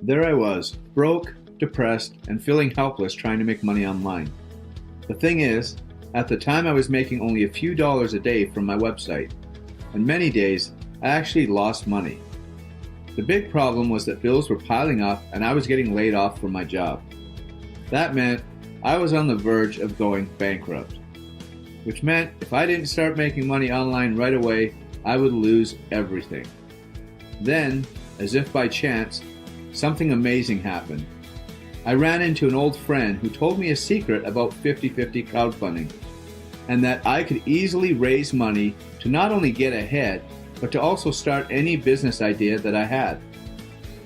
There I was, broke, depressed, and feeling helpless trying to make money online. The thing is, at the time I was making only a few dollars a day from my website, and many days I actually lost money. The big problem was that bills were piling up and I was getting laid off from my job. That meant I was on the verge of going bankrupt, which meant if I didn't start making money online right away, I would lose everything. Then, as if by chance, something amazing happened. I ran into an old friend who told me a secret about 50/50 crowdfunding, and that I could easily raise money to not only get ahead, but to also start any business idea that I had.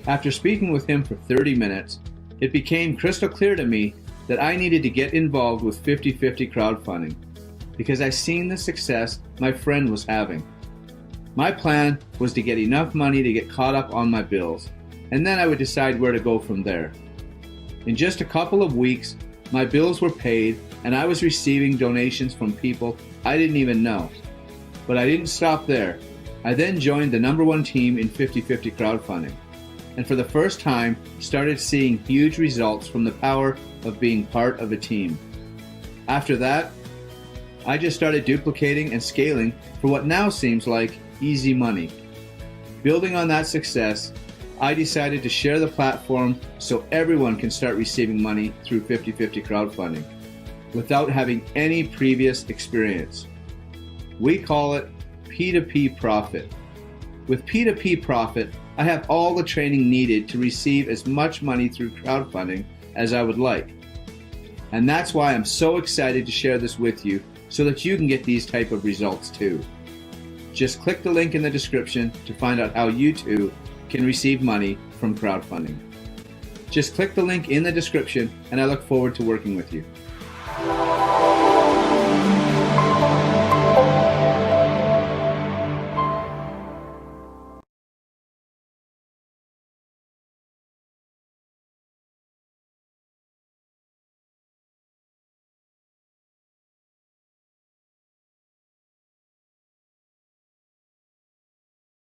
After speaking with him for 30 minutes, it became crystal clear to me that I needed to get involved with 50/50 crowdfunding because I seen the success my friend was having. My plan was to get enough money to get caught up on my bills, and then I would decide where to go from there. In just a couple of weeks, my bills were paid and I was receiving donations from people I didn't even know. But I didn't stop there. I then joined the #1 team in 50/50 crowdfunding, and for the first time started seeing huge results from the power of being part of a team. After that, I just started duplicating and scaling for what now seems like easy money. Building on that success, I decided to share the platform so everyone can start receiving money through 50/50 crowdfunding without having any previous experience. We call it P2P Profit. With P2P Profit, I have all the training needed to receive as much money through crowdfunding as I would like. And that's why I'm so excited to share this with you so that you can get these type of results too. Just click the link in the description to find out how you too can receive money from crowdfunding. Just click the link in the description and I look forward to working with you.